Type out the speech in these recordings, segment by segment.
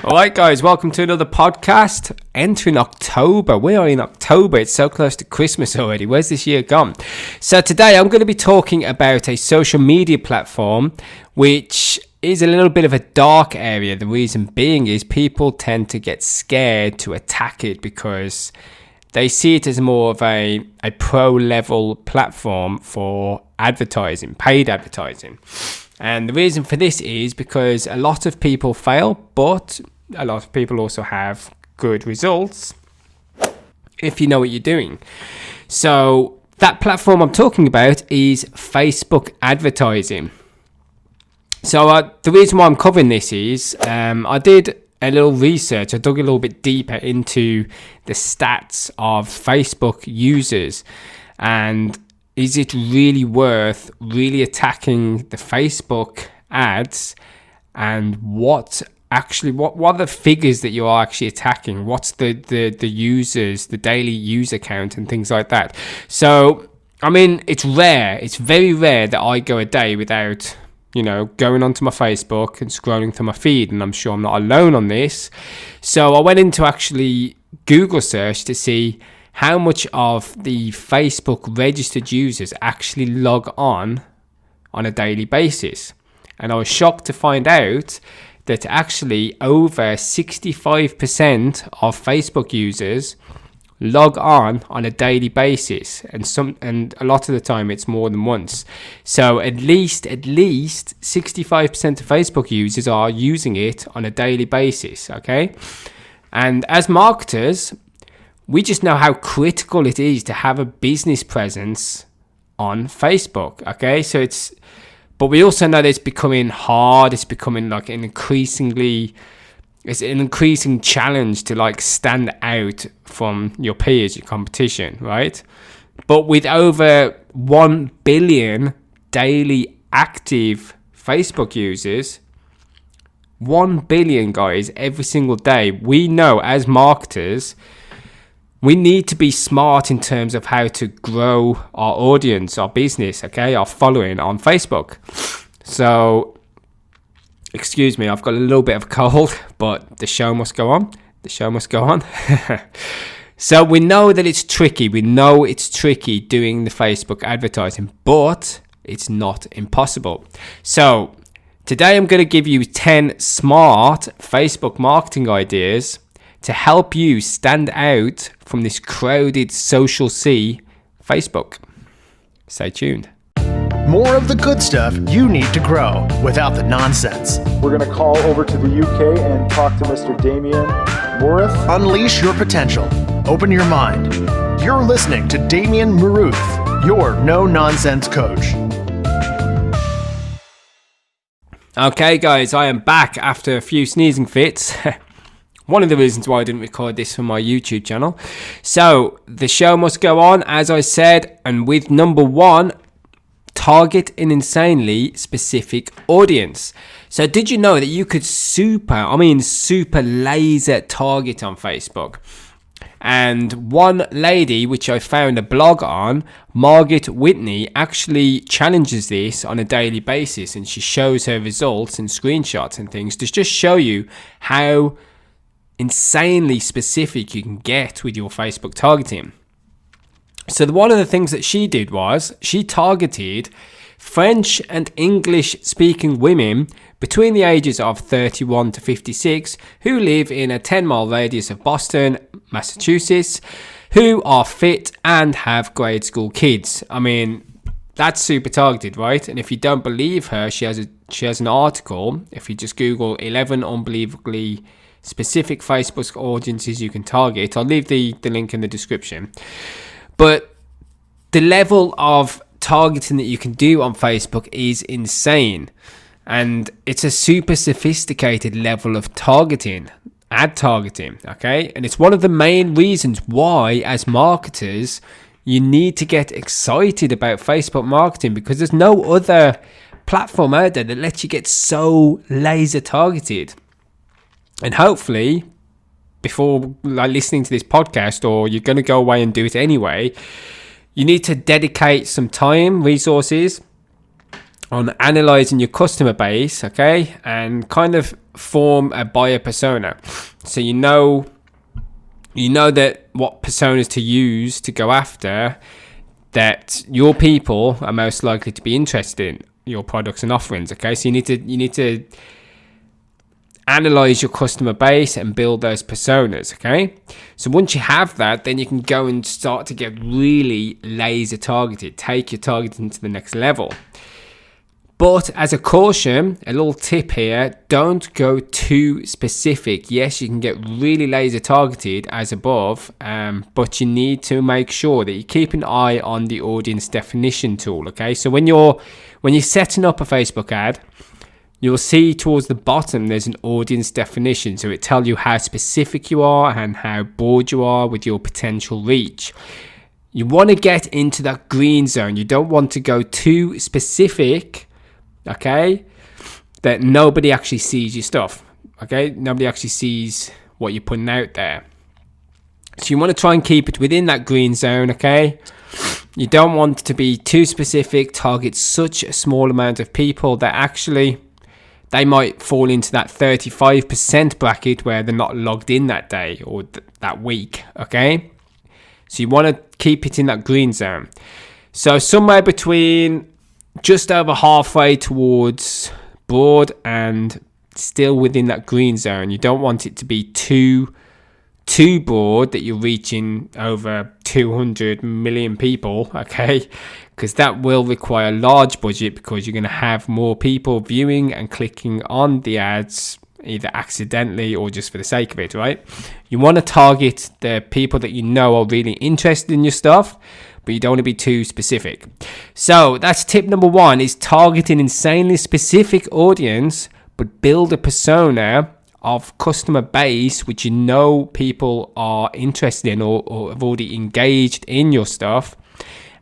All right, guys, welcome to another podcast. Entering October. We are in October. It's so close to Christmas already. Where's this year gone? So today I'm going to be talking about a social media platform which is a little bit of a dark area. The reason being is people tend to get scared to attack it because they see it as more of a pro-level platform for advertising, paid advertising. And the reason for this is because a lot of people fail, but a lot of people also have good results if you know what you're doing. So that platform I'm talking about is Facebook advertising. So the reason why I'm covering this is I did a little research. I dug a little bit deeper into the stats of Facebook users, and is it really worth really attacking the Facebook ads, and what are the figures that you are actually attacking? What's the users, the daily user count and things like that? So, I mean, it's very rare that I go a day without, going onto my Facebook and scrolling through my feed, and I'm sure I'm not alone on this. So I went into actually Google search to see how much of the Facebook registered users actually log on a daily basis. And I was shocked to find out that actually over 65% of Facebook users log on a daily basis, and a lot of the time it's more than once. So at least 65% of Facebook users are using it on a daily basis, okay? And as marketers, we just know how critical it is to have a business presence on Facebook, okay? But we also know that it's becoming hard. It's becoming like it's an increasing challenge to like stand out from your peers, your competition, right? But with over 1 billion daily active Facebook users, 1 billion guys every single day, we know as marketers, we need to be smart in terms of how to grow our audience, our business, okay, our following on Facebook. So, excuse me, I've got a little bit of a cold, but the show must go on. The show must go on. So we know that it's tricky. We know it's tricky doing the Facebook advertising, but it's not impossible. So today I'm going to give you 10 smart Facebook marketing ideas to help you stand out from this crowded social sea, Facebook. Stay tuned. More of the good stuff you need to grow without the nonsense. We're going to call over to the UK and talk to Mr. Damien Morath. Unleash your potential. Open your mind. You're listening to Damien Morath, your no-nonsense coach. Okay, guys, I am back after a few sneezing fits. One of the reasons why I didn't record this for my YouTube channel. So, the show must go on, as I said, and with number 1, target an insanely specific audience. So, did you know that you could super laser target on Facebook? And one lady, which I found a blog on, Margaret Whitney, actually challenges this on a daily basis, and she shows her results and screenshots and things to just show you how insanely specific you can get with your Facebook targeting. So one of the things that she did was she targeted French and English speaking women between the ages of 31 to 56 who live in a 10-mile radius of Boston, Massachusetts, who are fit and have grade school kids. I mean, that's super targeted, right? And if you don't believe her, she has an article. If you just Google 11 unbelievably specific Facebook audiences you can target, I'll leave the link in the description. But the level of targeting that you can do on Facebook is insane, and it's a super sophisticated level of targeting, ad targeting, okay? And it's one of the main reasons why, as marketers, you need to get excited about Facebook marketing, because there's no other platform out there that lets you get so laser targeted. And hopefully, before listening to this podcast, or you're going to go away and do it anyway, you need to dedicate some time, resources, on analyzing your customer base, okay, and kind of form a buyer persona. So you know that what personas to use to go after that your people are most likely to be interested in your products and offerings. Okay, so you need to analyze your customer base and build those personas. Okay, so once you have that, then you can go and start to get really laser targeted, take your targeting to the next level. But as a caution, a little tip here, don't go too specific. Yes, you can get really laser targeted as above, but you need to make sure that you keep an eye on the audience definition tool, okay? So when you're setting up a Facebook ad, you'll see towards the bottom there's an audience definition. So it tells you how specific you are and how broad you are with your potential reach. You want to get into that green zone. You don't want to go too specific, okay, that nobody actually sees your stuff, okay? Nobody actually sees what you're putting out there. So you want to try and keep it within that green zone, okay? You don't want to be too specific, target such a small amount of people that actually they might fall into that 35% bracket where they're not logged in that day or that week, okay? So you want to keep it in that green zone. So somewhere between just over halfway towards broad and still within that green zone. You don't want it to be too broad that you're reaching over 200 million people, okay? Because that will require a large budget because you're going to have more people viewing and clicking on the ads either accidentally or just for the sake of it, right? You want to target the people that you know are really interested in your stuff, but you don't want to be too specific. So that's tip number 1, is target an insanely specific audience, but build a persona of customer base which you know people are interested in or have already engaged in your stuff.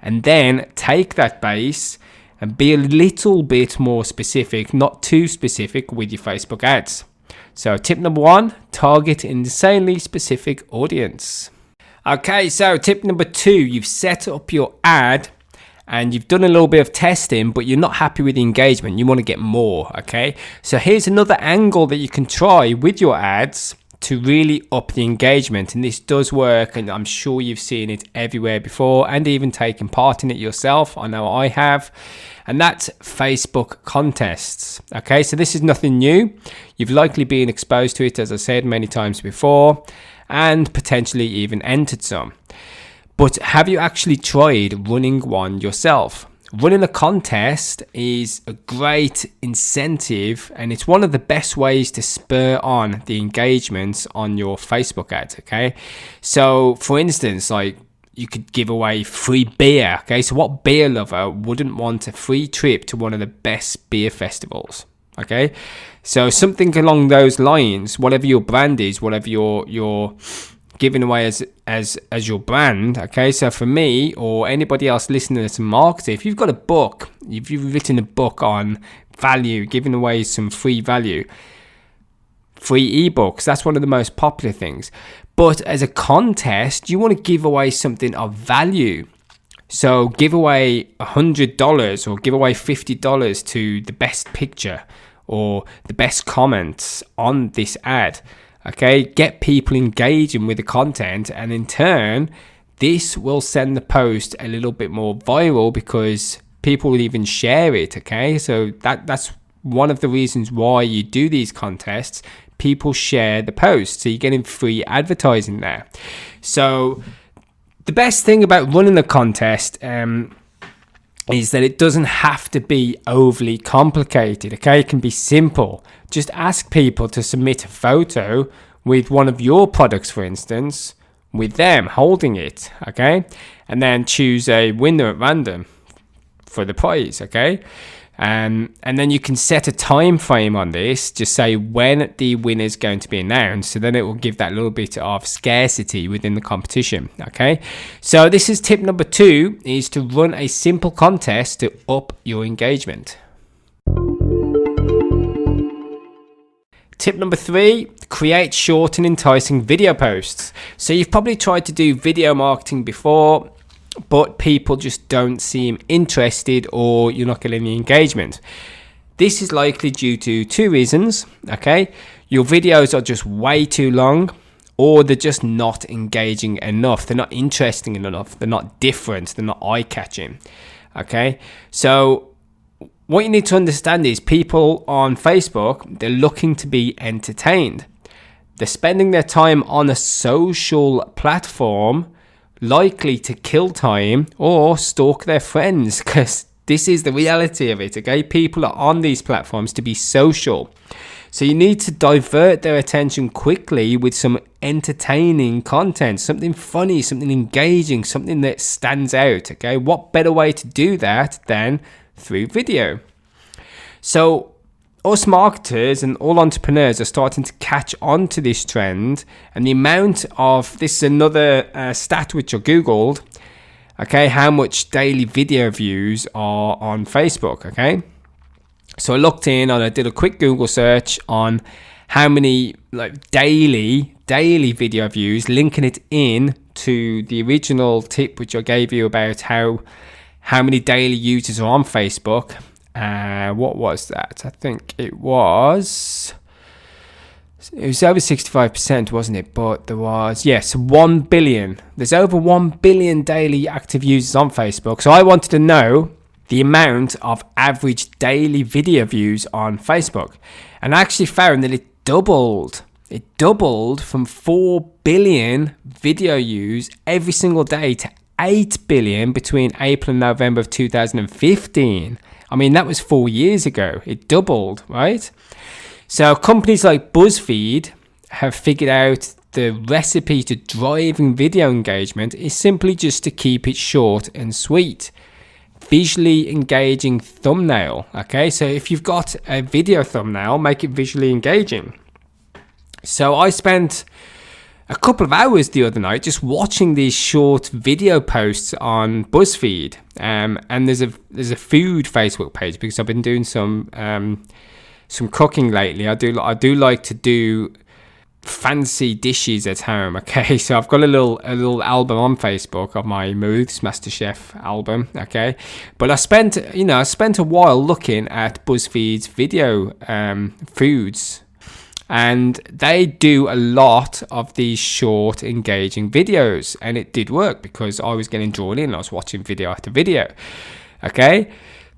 And then take that base and be a little bit more specific, not too specific with your Facebook ads. So tip number 1, target an insanely specific audience. Okay, so tip number 2, you've set up your ad and you've done a little bit of testing, but you're not happy with the engagement. You want to get more, okay? So here's another angle that you can try with your ads to really up the engagement. And this does work, and I'm sure you've seen it everywhere before and even taken part in it yourself. I know I have. And that's Facebook contests. Okay, so this is nothing new. You've likely been exposed to it, as I said, many times before, and potentially even entered some. But have you actually tried running one yourself? Running a contest is a great incentive, and it's one of the best ways to spur on the engagements on your Facebook ads, okay? So, for instance, like, you could give away free beer, okay? So what beer lover wouldn't want a free trip to one of the best beer festivals, okay? So something along those lines, whatever your brand is, whatever you're giving away as your brand, okay? So for me or anybody else listening to marketing, if you've got a book, if you've written a book on value, giving away some free value, free ebooks, that's one of the most popular things. But as a contest, you want to give away something of value. So give away $100 or give away $50 to the best picture or the best comments on this ad. Okay, get people engaging with the content, and in turn, this will send the post a little bit more viral because people will even share it. Okay, so that's one of the reasons why you do these contests. People share the post, so you're getting free advertising there. So the best thing about running a contest is that it doesn't have to be overly complicated, okay? It can be simple. Just ask people to submit a photo with one of your products, for instance, with them holding it, okay? And then choose a winner at random for the prize, okay? And then you can set a time frame on this, just say when the winner is going to be announced, so then it will give that little bit of scarcity within the competition, okay? So this is tip number 2, is to run a simple contest to up your engagement. Tip number 3, create short and enticing video posts. So you've probably tried to do video marketing before, but people just don't seem interested, or you're not getting any engagement. This is likely due to two reasons, okay? Your videos are just way too long, or they're just not engaging enough. They're not interesting enough. They're not different. They're not eye-catching, okay? So what you need to understand is people on Facebook, they're looking to be entertained. They're spending their time on a social platform, likely to kill time or stalk their friends, because this is the reality of it, okay? People are on these platforms to be social. So you need to divert their attention quickly with some entertaining content, something funny, something engaging, something that stands out, okay? What better way to do that than through video? So us marketers and all entrepreneurs are starting to catch on to this trend, and the amount of, this is another stat which I googled, okay, how much daily video views are on Facebook, okay? So I looked in and I did a quick Google search on how many like daily video views, linking it in to the original tip which I gave you about how many daily users are on Facebook. What was that? I think it was over 65%, wasn't it? But there was, yes, 1 billion. There's over 1 billion daily active users on Facebook. So I wanted to know the amount of average daily video views on Facebook. And I actually found that it doubled. It doubled from 4 billion video views every single day to 8 billion between April and November of 2015. I mean, that was 4 years ago. It doubled, right? So companies like BuzzFeed have figured out the recipe to driving video engagement is simply just to keep it short and sweet. Visually engaging thumbnail, okay? So if you've got a video thumbnail, make it visually engaging. So I spent a couple of hours the other night just watching these short video posts on BuzzFeed, and there's a food Facebook page because I've been doing some cooking lately. I do like to do fancy dishes at home, okay? So I've got a little album on Facebook of my Maruth's MasterChef album, okay? But I spent a while looking at BuzzFeed's video foods. And they do a lot of these short, engaging videos. And it did work because I was getting drawn in. I was watching video after video. Okay?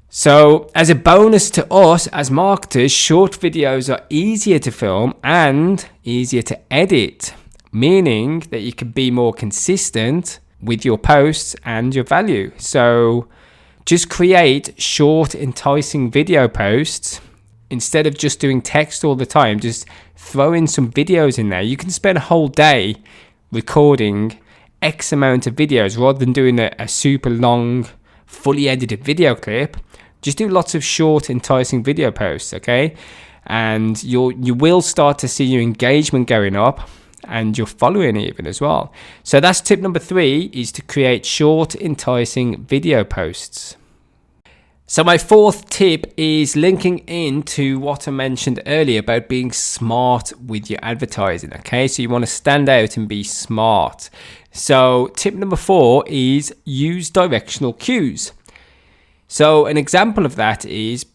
So, as a bonus to us as marketers, short videos are easier to film and easier to edit. Meaning that you can be more consistent with your posts and your value. So, just create short, enticing video posts. Instead of just doing text all the time, just throw in some videos in there. You can spend a whole day recording X amount of videos rather than doing a super long, fully edited video clip. Just do lots of short, enticing video posts, okay? And you will start to see your engagement going up and your following even as well. So that's tip number 3, is to create short, enticing video posts. So my 4th tip is linking into what I mentioned earlier about being smart with your advertising, okay? So you want to stand out and be smart. So tip number 4 is use directional cues. So an example of that is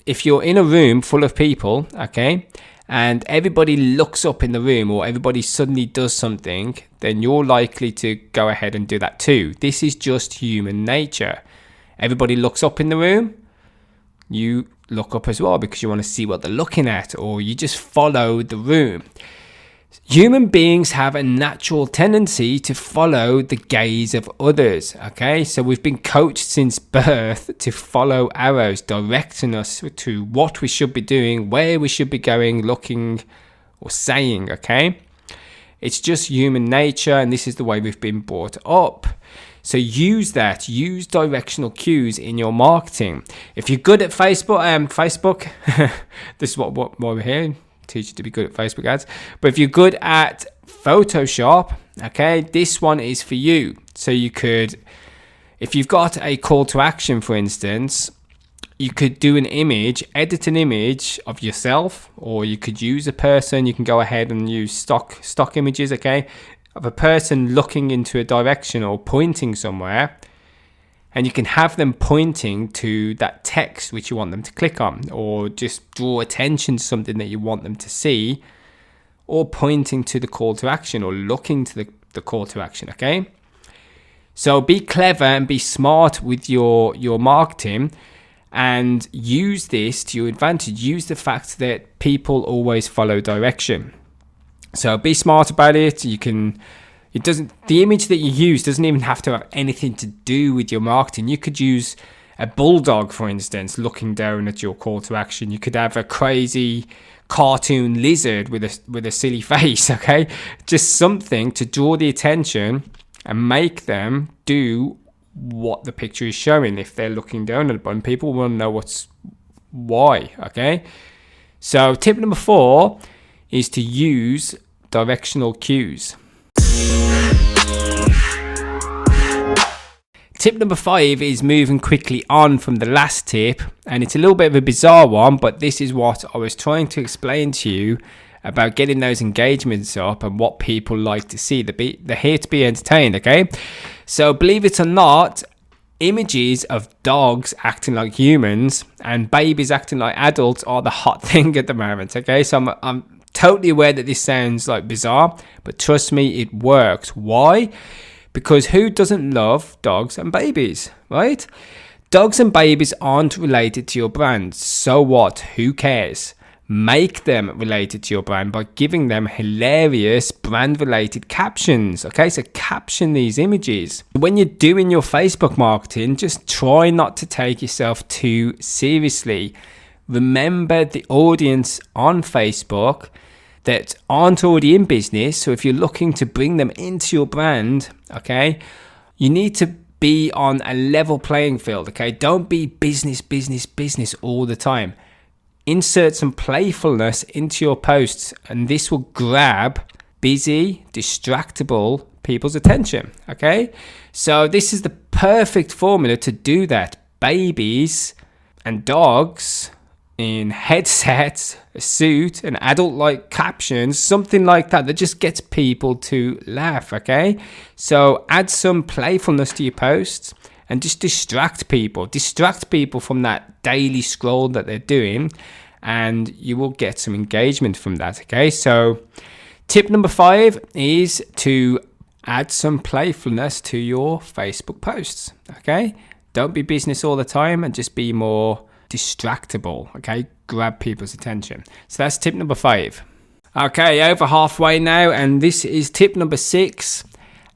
if you're in a room full of people, okay, and everybody looks up in the room or everybody suddenly does something, then you're likely to go ahead and do that too. This is just human nature. Everybody looks up in the room, you look up as well because you want to see what they're looking at, or you just follow the room. Human beings have a natural tendency to follow the gaze of others, okay? So we've been coached since birth to follow arrows, directing us to what we should be doing, where we should be going, looking, or saying, okay? It's just human nature, and this is the way we've been brought up. So use directional cues in your marketing. If you're good at Facebook, this is what we're here, teach you to be good at Facebook ads. But if you're good at Photoshop, okay, this one is for you. So you could, if you've got a call to action, for instance, you could do an image, edit an image of yourself, or you could use a person. You can go ahead and use stock images, okay, of a person looking into a direction or pointing somewhere. And you can have them pointing to that text which you want them to click on, or just draw attention to something that you want them to see, or pointing to the call to action, or looking to the call to action, okay? So be clever and be smart with your marketing, and use this to your advantage. Use the fact that people always follow direction. So be smart about it. The image that you use doesn't even have to have anything to do with your marketing. You could use a bulldog, for instance, looking down at your call to action. You could have a crazy cartoon lizard with a silly face, okay? Just something to draw the attention and make them do what the picture is showing. If they're looking down at a button, people will know why, okay? So tip number 4 is to use directional cues. Tip number 5 is moving quickly on from the last tip, and it's a little bit of a bizarre one, but this is what I was trying to explain to you about getting those engagements up and what people like to see. They're here to be entertained, okay? So believe it or not, images of dogs acting like humans and babies acting like adults are the hot thing at the moment, okay? So I'm totally aware that this sounds like bizarre, but trust me, it works. Why? Because who doesn't love dogs and babies, right? Dogs and babies aren't related to your brand. So what? Who cares? Make them related to your brand by giving them hilarious brand-related captions. Okay, so caption these images. When you're doing your Facebook marketing, just try not to take yourself too seriously. Remember the audience on Facebook that aren't already in business. So if you're looking to bring them into your brand, okay, you need to be on a level playing field, okay? Don't be business all the time. Insert some playfulness into your posts, and this will grab busy, distractible people's attention, okay? So this is the perfect formula to do that. Babies and dogs in headsets, a suit, and adult-like captions, something like that just gets people to laugh, okay? So add some playfulness to your posts and just distract people from that daily scroll that they're doing, and you will get some engagement from that, okay? So tip number 5 is to add some playfulness to your Facebook posts, okay? Don't be business all the time, and just be more distractible, okay? Grab people's attention. So that's tip number 5. Okay, over halfway now, and this is tip number 6,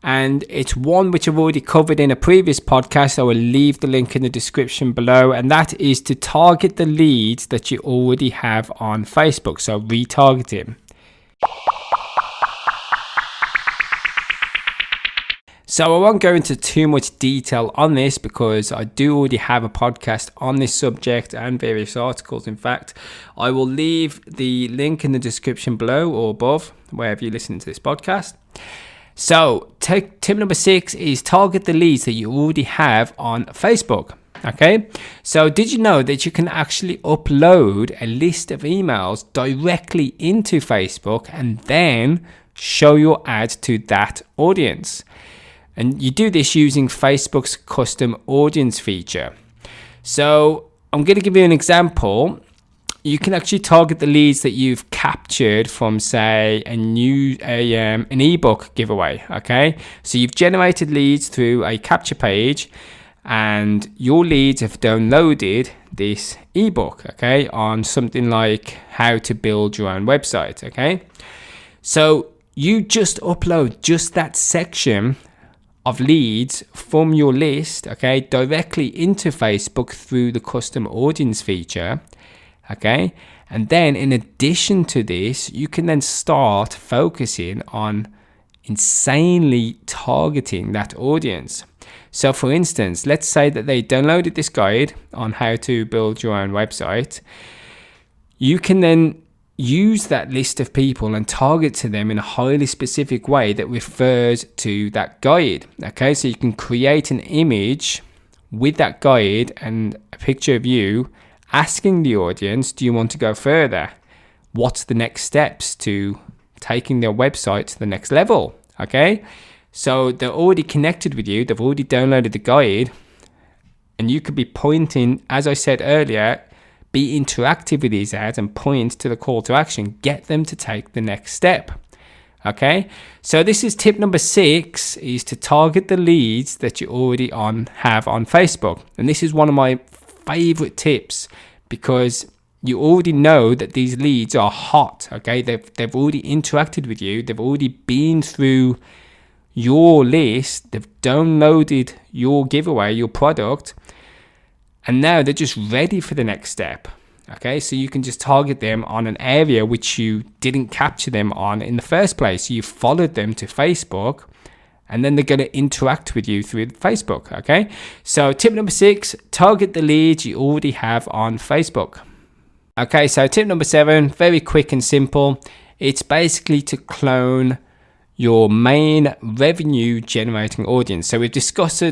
and it's one which I've already covered in a previous podcast. I will leave the link in the description below, and that is to target the leads that you already have on Facebook. So retargeting. So I won't go into too much detail on this because I do already have a podcast on this subject and various articles. In fact, I will leave the link in the description below or above, wherever you're listening to this podcast. So tip number 6 is target the leads that you already have on Facebook. Okay, so did you know that you can actually upload a list of emails directly into Facebook and then show your ad to that audience? And you do this using Facebook's custom audience feature. So I'm going to give you an example. You can actually target the leads that you've captured from, say, an ebook giveaway. Okay, so you've generated leads through a capture page, and your leads have downloaded this ebook, okay, on something like how to build your own website. Okay, so you just upload just that section of leads from your list, okay, directly into Facebook through the custom audience feature, okay? And then in addition to this, you can then start focusing on insanely targeting that audience. So for instance, let's say that they downloaded this guide on how to build your own website. You can then use that list of people and target to them in a highly specific way that refers to that guide. Okay, so you can create an image with that guide and a picture of you asking the audience, do you want to go further? What's the next steps to taking their website to the next level? Okay, so they're already connected with you, they've already downloaded the guide, And you could be pointing, as I said earlier, be interactive with these ads and point to the call to action. Get them to take the next step. Okay, so this is tip number 6, is to target the leads that you already have on Facebook. And this is one of my favorite tips, because you already know that these leads are hot. Okay, they've already interacted with you, they've already been through your list, they've downloaded your giveaway, your product, and now they're just ready for the next step. Okay, so you can just target them on an area which you didn't capture them on in the first place. You followed them to Facebook, and then they're going to interact with you through Facebook. Okay, so tip number 6, target the leads you already have on Facebook. Okay, so tip number 7, very quick and simple. It's basically to clone your main revenue generating audience. So we've discussed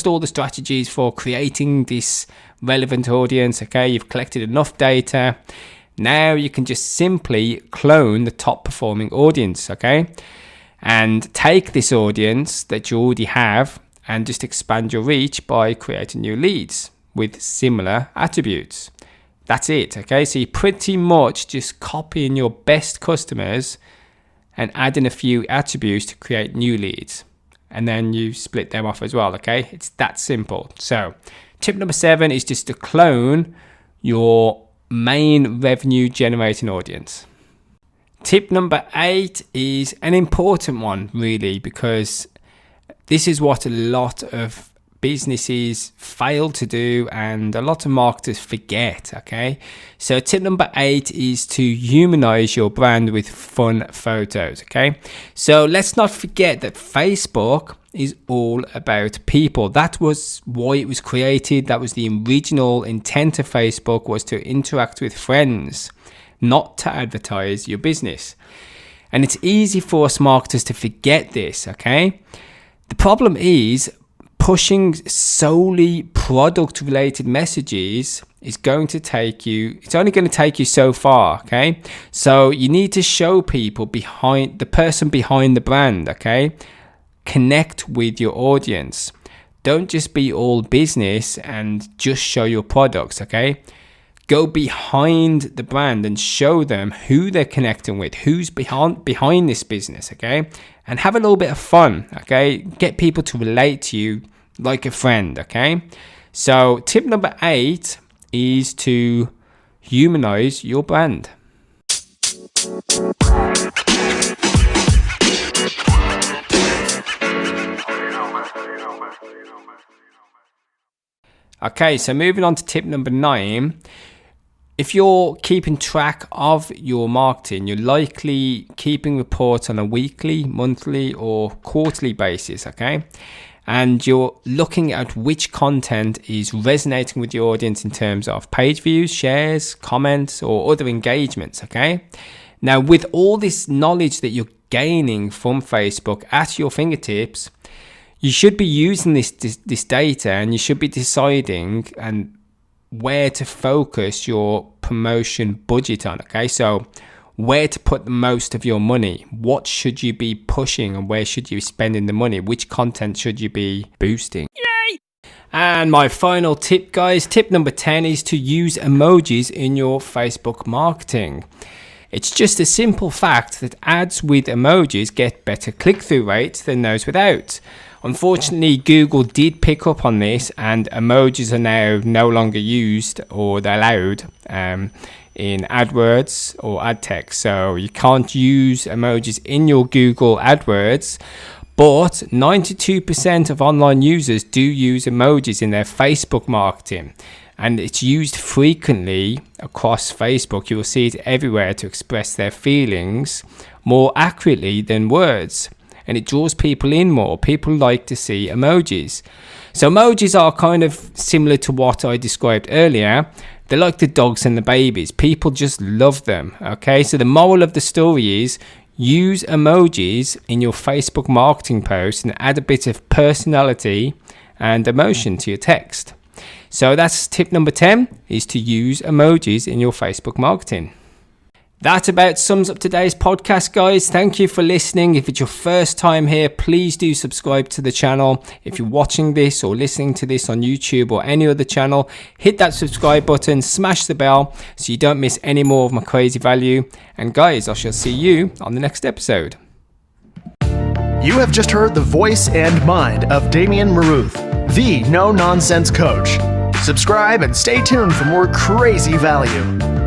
all the strategies for creating this relevant audience. Okay, you've collected enough data. Now you can just simply clone the top performing audience. Okay, and take this audience that you already have and just expand your reach by creating new leads with similar attributes. That's it. Okay, so you're pretty much just copying your best customers and adding a few attributes to create new leads, and then you split them off as well. Okay, it's that simple. So tip number 7 is just to clone your main revenue generating audience. Tip number 8 is an important one, really, because this is what a lot of businesses fail to do and a lot of marketers forget. Okay, so tip number 8 is to humanize your brand with fun photos. Okay, so let's not forget that Facebook is all about people. That was why it was created. That was the original intent of Facebook, was to interact with friends, not to advertise your business. And it's easy for us marketers to forget this. Okay, the problem is pushing solely product related messages is going to take you, it's only going to take you so far. Okay, so you need to show people behind the person behind the brand. Okay, connect with your audience. Don't just be all business and just show your products. Okay, go behind the brand and show them who they're connecting with, who's behind this business. Okay, and have a little bit of fun. Okay, get people to relate to you like a friend. Okay, so tip number 8 is to humanize your brand. Okay, so moving on to tip number 9. If you're keeping track of your marketing, you're likely keeping reports on a weekly, monthly, or quarterly basis. Okay, and you're looking at which content is resonating with your audience in terms of page views, shares, comments, or other engagements. Okay, now with all this knowledge that you're gaining from Facebook at your fingertips, you should be using this data, and you should be deciding and where to focus your promotion budget on. Okay, so where to put the most of your money, what should you be pushing, and where should you be spending the money, which content should you be boosting. Yay! And my final tip, guys, tip number 10 is to use emojis in your Facebook marketing. It's just a simple fact that ads with emojis get better click-through rates than those without. Unfortunately, Google did pick up on this, and emojis are now no longer used or they're allowed in AdWords or ad text. So you can't use emojis in your Google AdWords, but 92% of online users do use emojis in their Facebook marketing, and it's used frequently across Facebook. You will see it everywhere to express their feelings more accurately than words, and it draws people in more. People like to see emojis. So emojis are kind of similar to what I described earlier. They're like the dogs and the babies. People just love them. Okay, so the moral of the story is use emojis in your Facebook marketing posts and add a bit of personality and emotion to your text. So that's tip number 10, is to use emojis in your Facebook marketing. That about sums up today's podcast, guys. Thank you for listening. If it's your first time here, please do subscribe to the channel. If you're watching this or listening to this on YouTube or any other channel, hit that subscribe button, smash the bell so you don't miss any more of my crazy value. And guys, I shall see you on the next episode. You have just heard the voice and mind of Damien Maruth, the no-nonsense coach. Subscribe and stay tuned for more crazy value.